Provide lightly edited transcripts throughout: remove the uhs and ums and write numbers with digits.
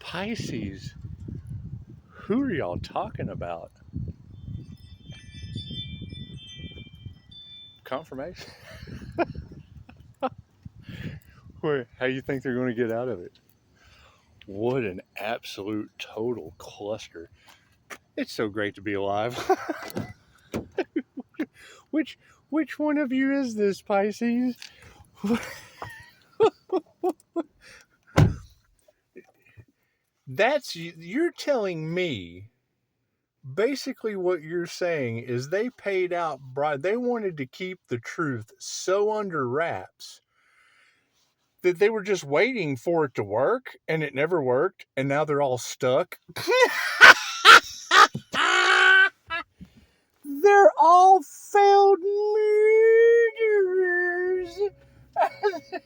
Pisces, who are y'all talking about? Confirmation? How you think they're going to get out of it? What an absolute total cluster. It's so great to be alive. which which one of you is this, Pisces? You're telling me basically what you're saying is they paid out bribe. They wanted to keep the truth so under wraps that they were just waiting for it to work and it never worked and now they're all stuck. They're all failed murderers.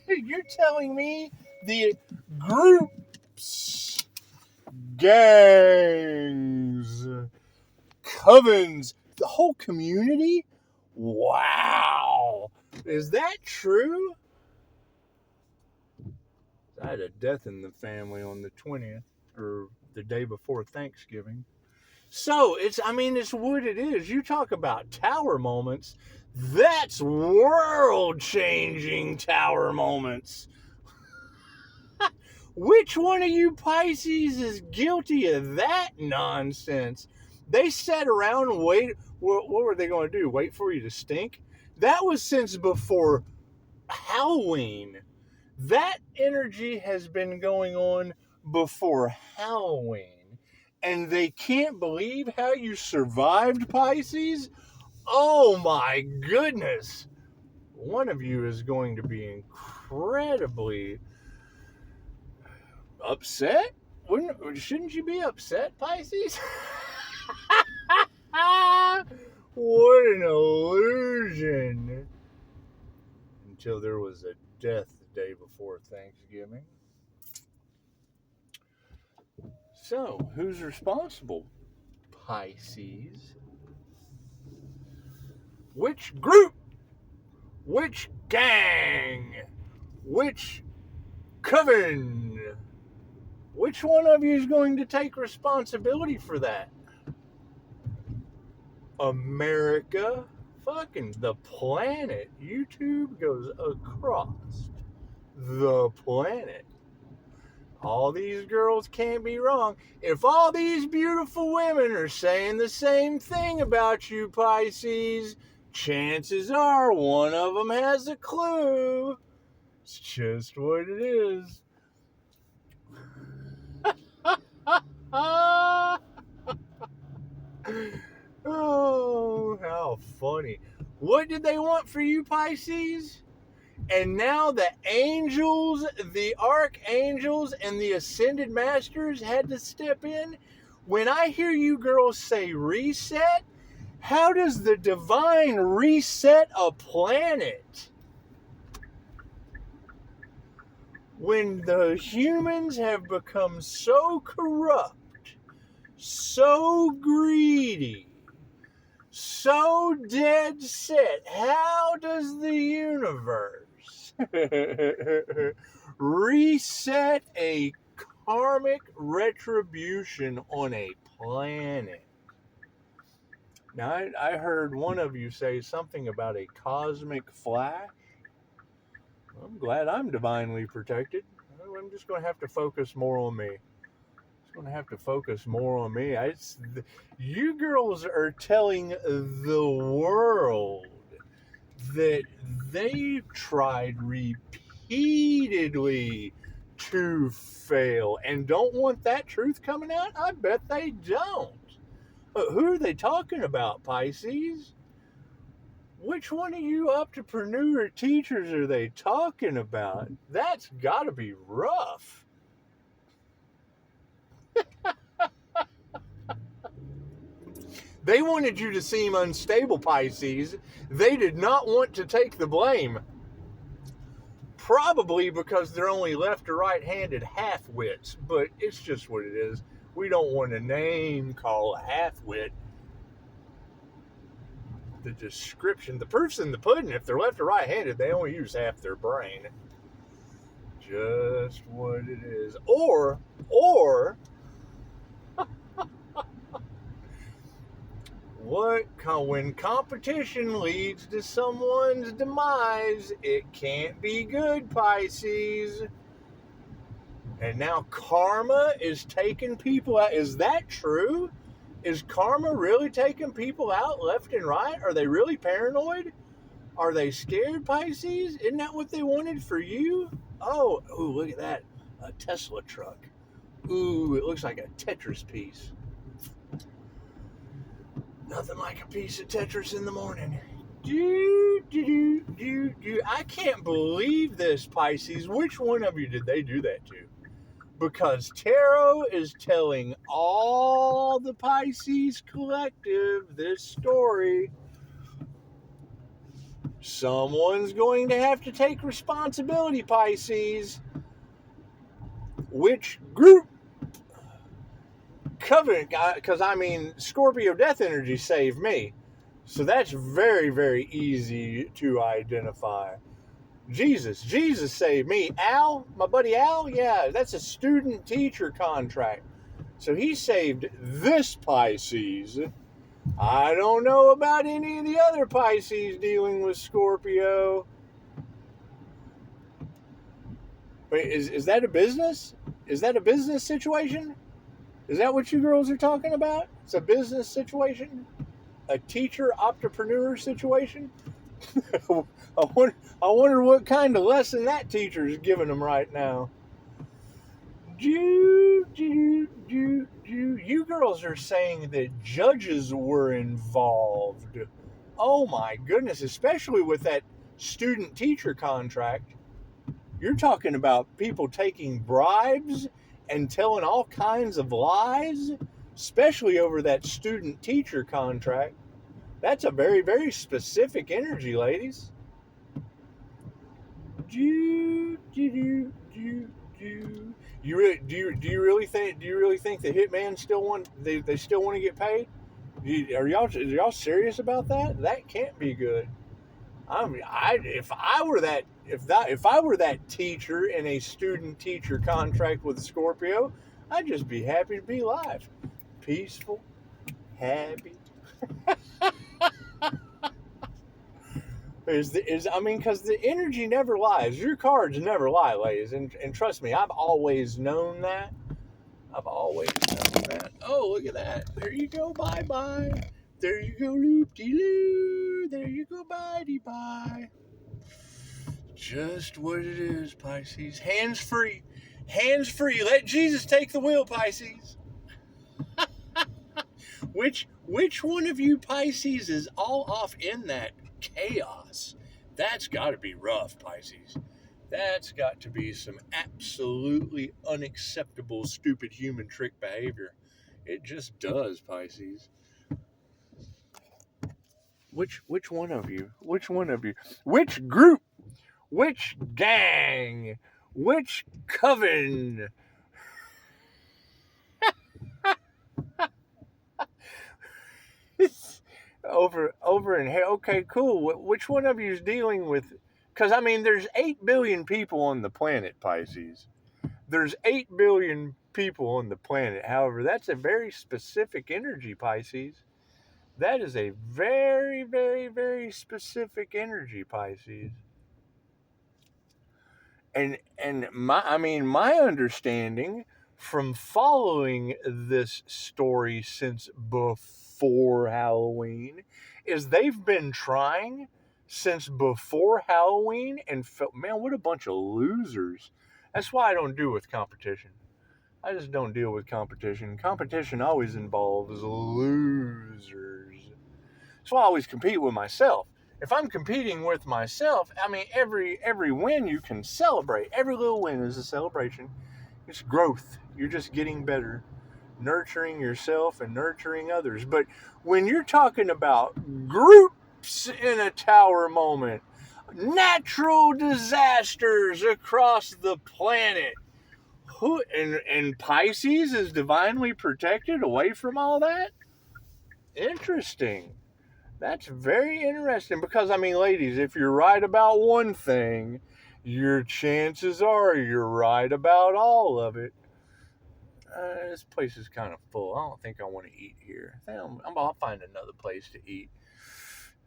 You're telling me the groups, gangs, covens, the whole community? Wow. Is that true? I had a death in the family on the 20th, or the day before Thanksgiving. So it's what it is. You talk about tower moments. That's world changing tower moments. Which one of you Pisces is guilty of that nonsense? They sat around and wait. What were they going to do? Wait for you to stink? That was since before Halloween. That energy has been going on before Halloween. And they can't believe how you survived, Pisces? Oh my goodness. One of you is going to be incredibly upset? Shouldn't you be upset, Pisces? What an illusion. Until there was a death the day before Thanksgiving. So, who's responsible? Pisces. Which group? Which gang? Which coven? Which one of you is going to take responsibility for that? America, fucking the planet. YouTube goes across the planet. All these girls can't be wrong. If all these beautiful women are saying the same thing about you, Pisces, chances are one of them has a clue. It's just what it is. Oh, how funny. What did they want for you, Pisces? And now the angels, the archangels, and the ascended masters had to step in. When I hear you girls say reset, how does the divine reset a planet? When the humans have become so corrupt, so greedy, so dead set, how does the universe reset a karmic retribution on a planet? Now, I heard one of you say something about a cosmic flash. I'm glad I'm divinely protected. I'm just going to have to focus more on me. Going to have to focus more on me. You girls are telling the world that they've tried repeatedly to fail and don't want that truth coming out. I bet they don't. But who are they talking about, Pisces? Which one of you entrepreneur teachers are they talking about? That's got to be rough. They wanted you to seem unstable, Pisces. They did not want to take the blame. Probably because they're only left or right-handed half-wits, but it's just what it is. We don't want to name call a half-wit. The description, the proof's in the pudding. If they're left or right-handed, they only use half their brain. just what it is. Or when competition leads to someone's demise, it can't be good, Pisces. And now karma is taking people out. Is that true? Is karma really taking people out left and right? Are they really paranoid? Are they scared, Pisces? Isn't that what they wanted for you? Oh, look at that. A Tesla truck. Ooh, it looks like a Tetris piece. Nothing like a piece of Tetris in the morning. I can't believe this, Pisces. Which one of you did they do that to? Because tarot is telling all the Pisces collective this story. Someone's going to have to take responsibility, Pisces. Which group? Covenant, because Scorpio death energy saved me. So that's very, very easy to identify. Jesus saved me. Al, my buddy Al, yeah, that's a student-teacher contract. So he saved this Pisces. I don't know about any of the other Pisces dealing with Scorpio. Wait, is that a business? Is that a business situation? Is that what you girls are talking about? It's a business situation? A teacher entrepreneur situation? I wonder what kind of lesson that teacher is giving them right now. You girls are saying that judges were involved. Oh my goodness, especially with that student-teacher contract. You're talking about people taking bribes and telling all kinds of lies, especially over that student-teacher contract. That's a very, very specific energy, ladies. Do you really think the hitman still want they still want to get paid? Are y'all serious about that? That can't be good. If I were that teacher in a student-teacher contract with a Scorpio, I'd just be happy to be alive, peaceful, happy. Because the energy never lies. Your cards never lie, ladies, and trust me, I've always known that. Oh, look at that! There you go, bye bye. There you go, loop-de-loo. There you go, bye-de-bye. Just what it is, Pisces. Hands free. Hands free. Let Jesus take the wheel, Pisces. Which one of you Pisces is all off in that chaos? That's got to be rough, Pisces. That's got to be some absolutely unacceptable, stupid human trick behavior. It just does, Pisces. Which one of you? Which one of you? Which group? Which gang? Which coven? over in here. Okay, cool. Which one of you is dealing with? Because there's 8 billion people on the planet, Pisces. There's 8 billion people on the planet. However, that's a very specific energy, Pisces. That is a very, very, very specific energy, Pisces. And my understanding from following this story since before Halloween is they've been trying since before Halloween and felt, man, what a bunch of losers. That's why I don't deal with competition. I just don't deal with competition. Competition always involves losers. So I always compete with myself. If I'm competing with myself, every win you can celebrate. Every little win is a celebration. It's growth. You're just getting better, nurturing yourself and nurturing others. But when you're talking about groups in a tower moment, natural disasters across the planet, and Pisces is divinely protected away from all that? Interesting. That's very interesting because, ladies, if you're right about one thing, Your chances are you're right about all of it. This place is kind of full. I don't think I want to eat here. I'll find another place to eat.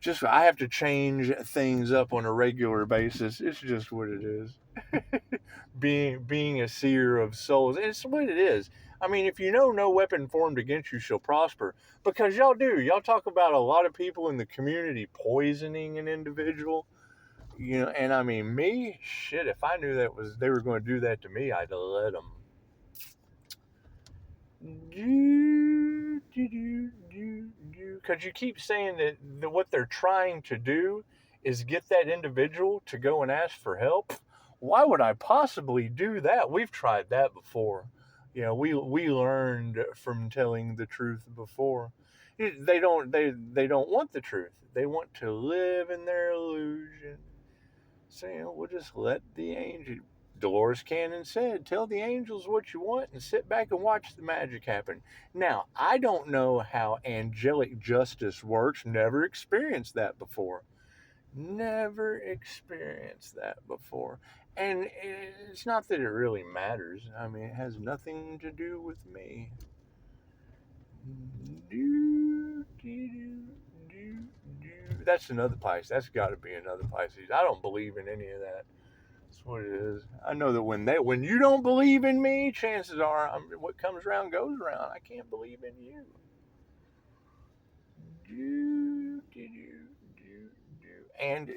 Just I have to change things up on a regular basis. It's just what it is. being a seer of souls, it's what it is. I mean, if you know no weapon formed against you shall prosper, because y'all do. Y'all talk about a lot of people in the community poisoning an individual. And I mean, me, shit. If I knew they were going to do that to me, I'd let them. Because you keep saying that what they're trying to do is get that individual to go and ask for help. Why would I possibly do that? We've tried that before. We learned from telling the truth before. They don't want the truth. They want to live in their illusion. So we'll just let the angel. Dolores Cannon said, tell the angels what you want and sit back and watch the magic happen. Now, I don't know how angelic justice works. Never experienced that before. Never experienced that before. And it's not that it really matters. I mean, it has nothing to do with me. That's another Pisces. That's got to be another Pisces. I don't believe in any of that. That's what it is. I know that when you don't believe in me, chances are what comes around goes around. I can't believe in you. And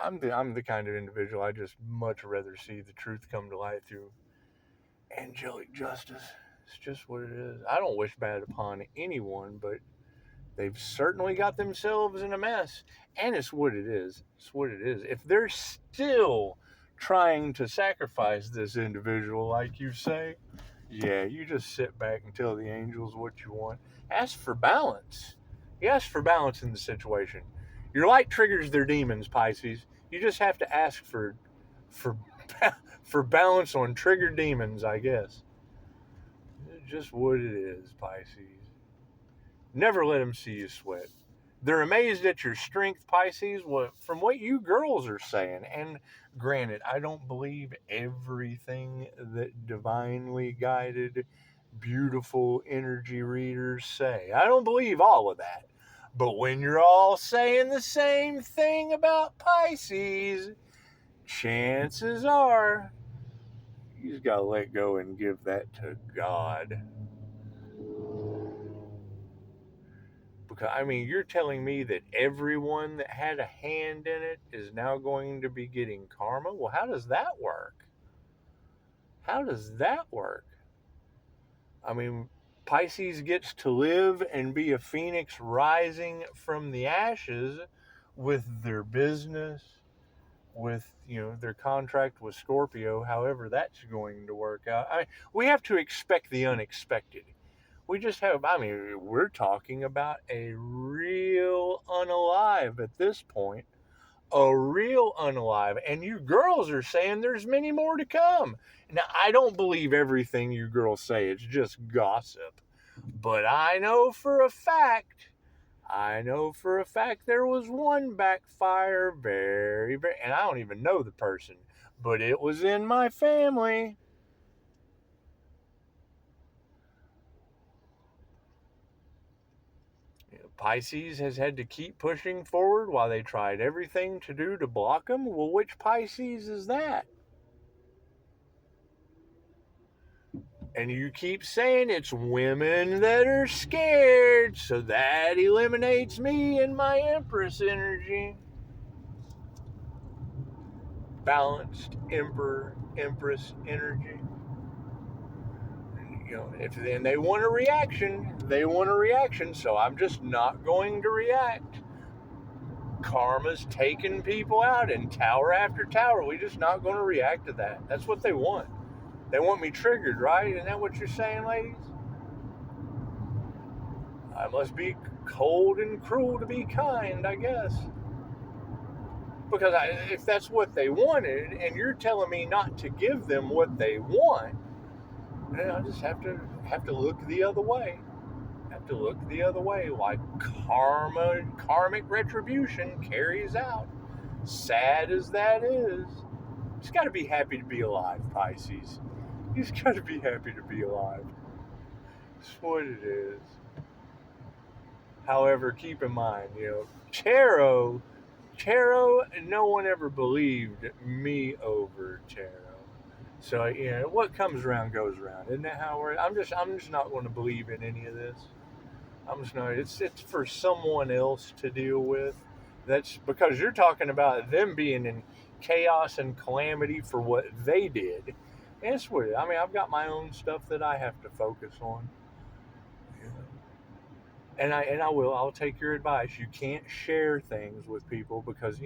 I'm the kind of individual I just much rather see the truth come to light through angelic justice. It's just what it is. I don't wish bad upon anyone, but they've certainly got themselves in a mess. And it's what it is. It's what it is. If they're still trying to sacrifice this individual, like you say, yeah, you just sit back and tell the angels what you want. Ask for balance. You ask for balance in the situation. Your light triggers their demons, Pisces. You just have to ask for for balance on triggered demons, I guess. It's just what it is, Pisces. Never let them see you sweat. They're amazed at your strength, Pisces, from what you girls are saying. And granted, I don't believe everything that divinely guided, beautiful energy readers say. I don't believe all of that. But when you're all saying the same thing about Pisces, chances are you just got to let go and give that to God. Because, I mean, you're telling me that everyone that had a hand in it is now going to be getting karma? Well, how does that work? How does that work? I mean, Pisces gets to live and be a phoenix rising from the ashes with their business, with their contract with Scorpio, however that's going to work out. I mean, we have to expect the unexpected. We're talking about a real unalive at this point. A real unalive. And you girls are saying there's many more to come. Now, I don't believe everything you girls say. It's just gossip. But I know for a fact there was one backfire and I don't even know the person, but it was in my family. Pisces has had to keep pushing forward while they tried everything to do to block them. Well, which Pisces is that? And you keep saying it's women that are scared, so that eliminates me and my Empress energy. Balanced Emperor, Empress energy. If then they want a reaction, so I'm just not going to react. Karma's taking people out in tower after tower. We're just not going to react to that. That's what they want. They want me triggered, right? Isn't that what you're saying, ladies? I must be cold and cruel to be kind, I guess. Because if that's what they wanted, and you're telling me not to give them what they want, then I just have to look the other way. Like karmic retribution carries out. Sad as that is, Just got to be happy to be alive, Pisces. You just got to be happy to be alive. That's what it is. However, keep in mind, Tarot, no one ever believed me over Tarot. So, what comes around goes around. Isn't that how we're? I'm just not going to believe in any of this. I'm just not. It's for someone else to deal with. That's because you're talking about them being in chaos and calamity for what they did. And it's weird. I mean, I've got my own stuff that I have to focus on. I'll take your advice. You can't share things with people because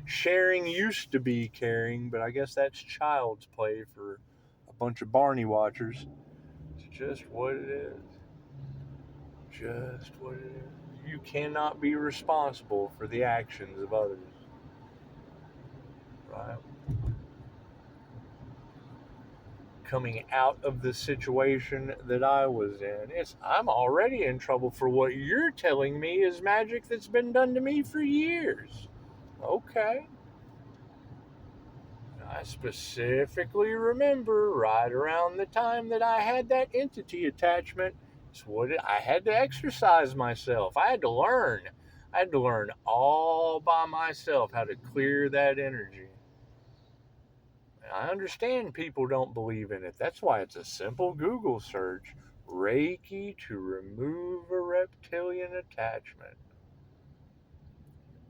sharing used to be caring, but I guess that's child's play for a bunch of Barney watchers. It's just what it is. Just what it is. You cannot be responsible for the actions of others. Right? Coming out of the situation that I was in, I'm already in trouble for what you're telling me is magic that's been done to me for years. Okay. I specifically remember right around the time that I had that entity attachment, I had to exercise myself. I had to learn. I had to learn all by myself how to clear that energy. I understand people don't believe in it. That's why it's a simple Google search. Reiki to remove a reptilian attachment.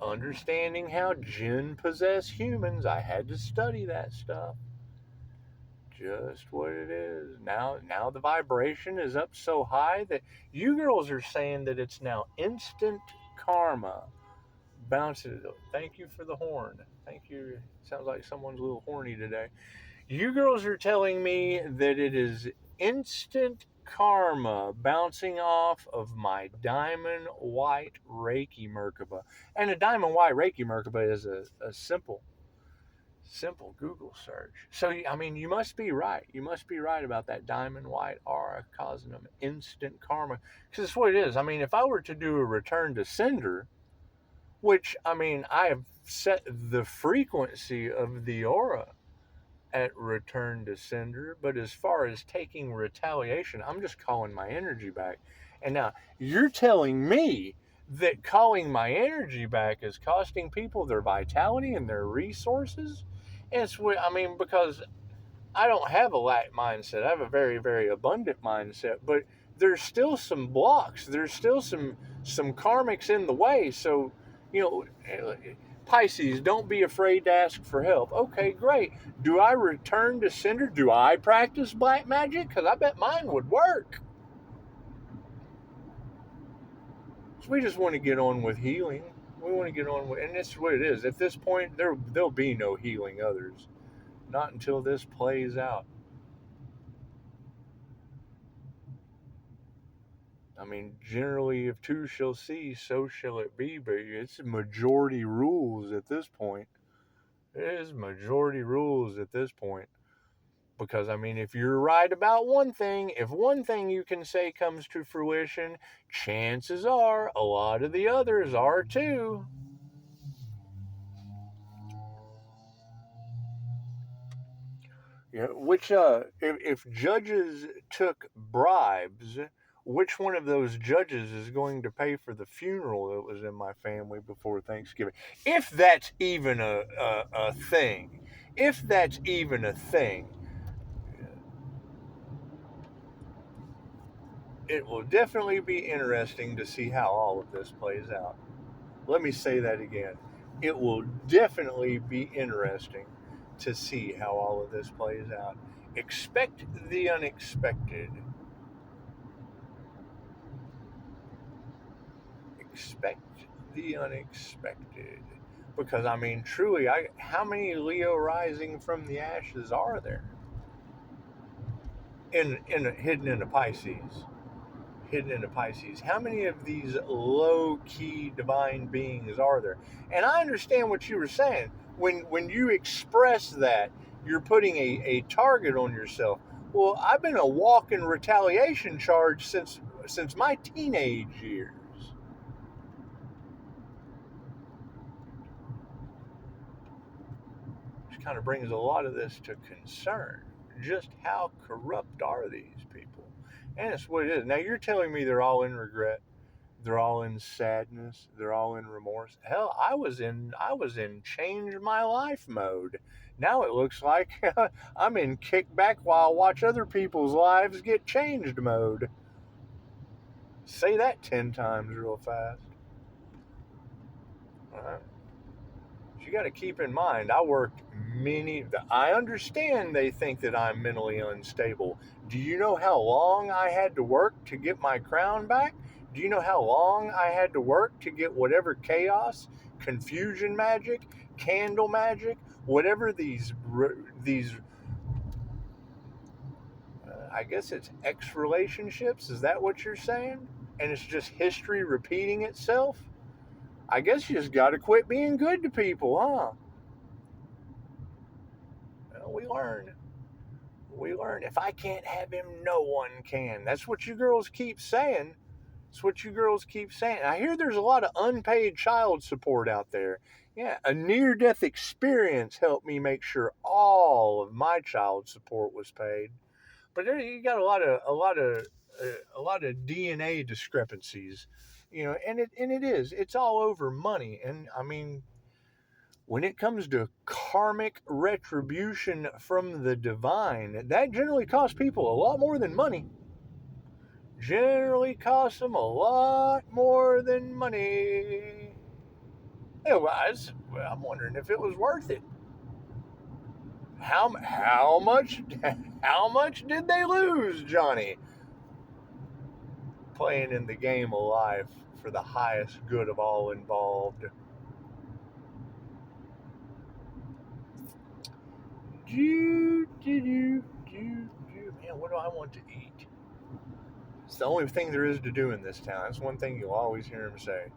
Understanding how jinn possess humans, I had to study that stuff. Just what it is. Now the vibration is up so high that you girls are saying that it's now instant karma. Bounces. Thank you for the horn. Thank you. Sounds like someone's a little horny today. You girls are telling me that it is instant karma bouncing off of my diamond white Reiki Merkaba. And a diamond white Reiki Merkaba is a simple Google search. So, I mean, you must be right. You must be right about that diamond white aura causing them instant karma. Because it's what it is. I mean, if I were to do a return to sender, which, I mean, I have set the frequency of the aura at return to sender, but as far as taking retaliation, I'm just calling my energy back. And now you're telling me that calling my energy back is costing people their vitality and their resources? And it's what I mean, because I don't have a lack mindset. I have a very, very abundant mindset, but there's still some blocks. There's still some karmics in the way. So, you know, Pisces, don't be afraid to ask for help. Okay, great. Do I return to sender? Do I practice black magic? Because I bet mine would work. So we just want to get on with healing. We want to get on with, and that's what it is. At this point, there'll be no healing others. Not until this plays out. I mean, generally, if two shall see, so shall it be. But it's majority rules at this point. It is majority rules at this point. Because, I mean, if you're right about one thing, if one thing you can say comes to fruition, chances are a lot of the others are too. Yeah, which, if judges took bribes, which one of those judges is going to pay for the funeral that was in my family before Thanksgiving? If that's even a thing. If that's even a thing. It will definitely be interesting to see how all of this plays out. Let me say that again. It will definitely be interesting to see how all of this plays out. Expect the unexpected. Expect the unexpected. Because, I mean, truly, how many Leo rising from the ashes are there? Hidden in a Pisces. Hidden into Pisces. How many of these low-key divine beings are there? And I understand what you were saying. When you express that, you're putting a target on yourself. Well, I've been a walking retaliation charge since my teenage years. Just kind of brings a lot of this to concern. Just how corrupt are these people? And it's what it is. Now you're telling me they're all in regret, they're all in sadness, they're all in remorse. Hell, I was in change my life mode. Now it looks like I'm in kick back while I watch other people's lives get changed mode. Say that 10 times real fast. All right. You got to keep in mind, I understand they think that I'm mentally unstable. Do you know how long I had to work to get my crown back? Do you know how long I had to work to get whatever chaos, confusion magic, candle magic, whatever these I guess it's X relationships? Is that what you're saying? And it's just history repeating itself? I guess you just got to quit being good to people, huh? Well, we learn. We learn. If I can't have him, no one can. That's what you girls keep saying. That's what you girls keep saying. I hear there's a lot of unpaid child support out there. Yeah, a near-death experience helped me make sure all of my child support was paid. But there you got a lot of DNA discrepancies, it's all over money. And I mean, when it comes to karmic retribution from the divine, that generally costs people a lot more than money. Generally costs them a lot more than money. Otherwise, I'm wondering if it was worth it. How much how much did they lose, Johnny? Playing in the game of life for the highest good of all involved. Man, what do I want to eat? It's the only thing there is to do in this town. That's one thing you'll always hear him say.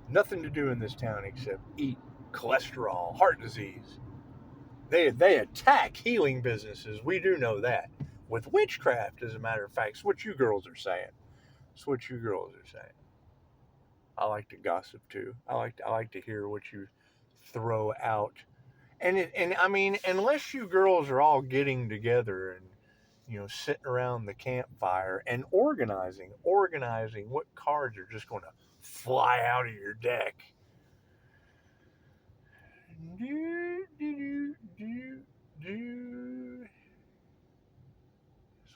Nothing to do in this town except eat cholesterol, heart disease. They attack healing businesses. We do know that. With witchcraft, as a matter of fact, it's what you girls are saying. It's what you girls are saying. I like to gossip too. I like to hear what you throw out. And I mean, unless you girls are all getting together and sitting around the campfire and organizing what cards are just going to fly out of your deck. That's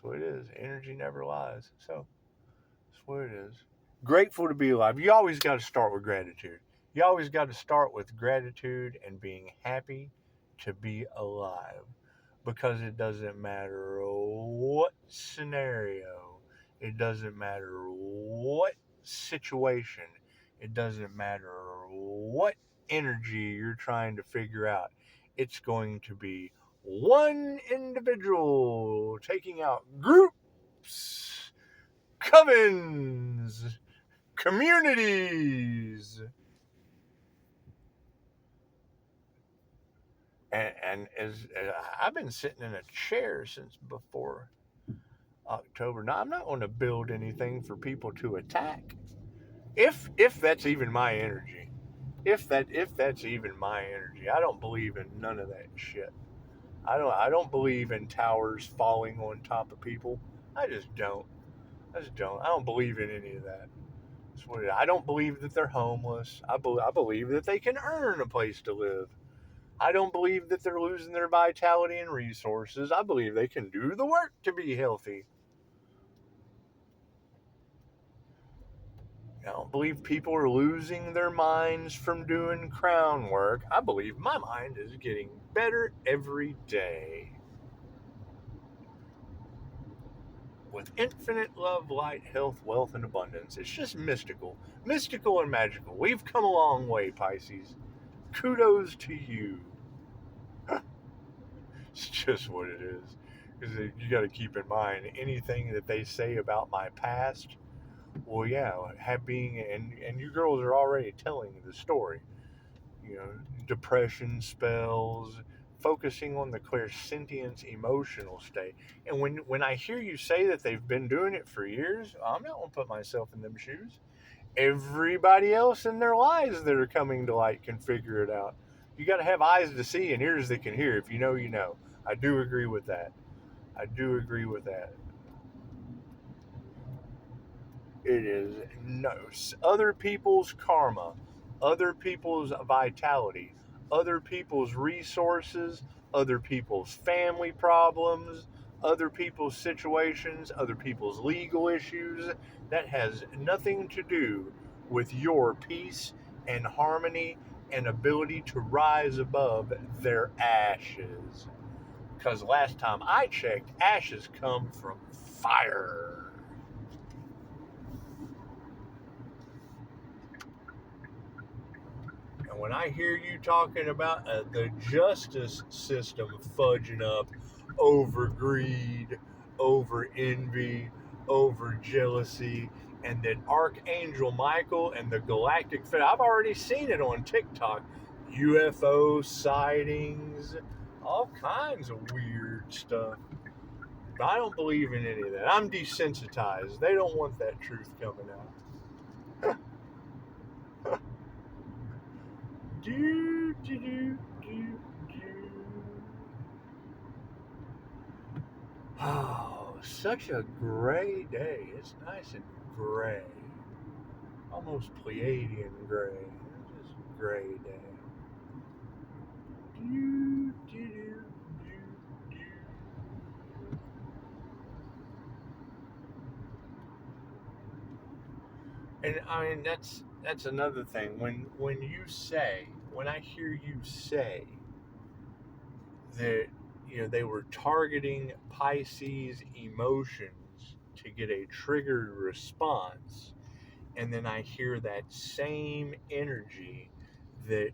what it is. Energy never lies. So that's what it is. Grateful to be alive. You always got to start with gratitude. You always got to start with gratitude and being happy to be alive. Because it doesn't matter what scenario, it doesn't matter what situation, it doesn't matter what energy you're trying to figure out. It's going to be one individual taking out groups, covens, communities. And as I've been sitting in a chair since before October. Now I'm not going to build anything for people to attack. If that's even my energy. If that's even my energy. I don't believe in none of that shit. I don't believe in towers falling on top of people. I just don't. I don't believe in any of that. I don't believe that they're homeless. I believe that they can earn a place to live. I don't believe that they're losing their vitality and resources. I believe they can do the work to be healthy. I don't believe people are losing their minds from doing crown work. I believe my mind is getting better every day. With infinite love, light, health, wealth, and abundance. It's just mystical. Mystical and magical. We've come a long way, Pisces. Kudos to you. It's just what it is. Because you got to keep in mind, anything that they say about my past, well, yeah, and you girls are already telling the story. Depression spells, focusing on the clairsentience emotional state. And when I hear you say that they've been doing it for years, I'm not going to put myself in them shoes. Everybody else in their lives that are coming to light can figure it out. You got to have eyes to see and ears that can hear. If you know, you know. I do agree with that. I do agree with that. It is no other people's karma, other people's vitality, other people's resources, other people's family problems, other people's situations, other people's legal issues. That has nothing to do with your peace and harmony and ability to rise above their ashes. Because last time I checked, ashes come from fire. And when I hear you talking about the justice system fudging up over greed, over envy, over jealousy, and that Archangel Michael and the Galactic Fed, I've already seen it on TikTok, UFO sightings, all kinds of weird stuff. But I don't believe in any of that. I'm desensitized. They don't want that truth coming out. do, do, do, do, do. Oh, such a gray day. It's nice and gray. Almost Pleiadian gray. Just gray day. Do, do, do, do, do. And I mean that's another thing. When I hear you say that they were targeting Pisces emotions to get a triggered response, and then I hear that same energy that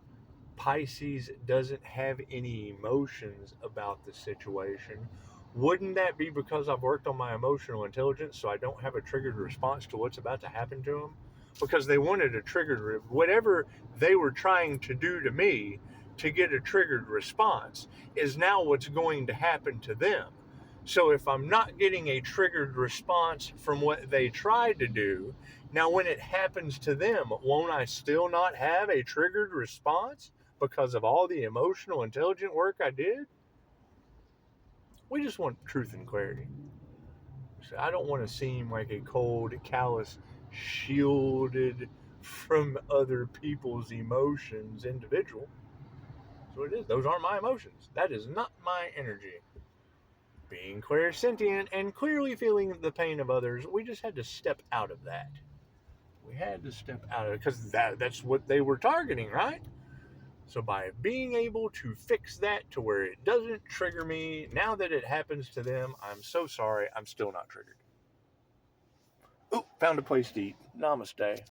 Pisces doesn't have any emotions about the situation. Wouldn't that be because I've worked on my emotional intelligence so I don't have a triggered response to what's about to happen to them? Because they wanted a triggered, whatever they were trying to do to me to get a triggered response is now what's going to happen to them. So if I'm not getting a triggered response from what they tried to do, now when it happens to them, won't I still not have a triggered response because of all the emotional intelligent work I did? We just want truth and clarity. So I don't want to seem like a cold, callous, shielded from other people's emotions individual. So it is. Those aren't my emotions. That is not my energy. Being clairsentient and clearly feeling the pain of others, we just had to step out of that. We had to step out of it because that's what they were targeting, right? So by being able to fix that to where it doesn't trigger me, now that it happens to them, I'm so sorry, I'm still not triggered. Oh, found a place to eat. Namaste.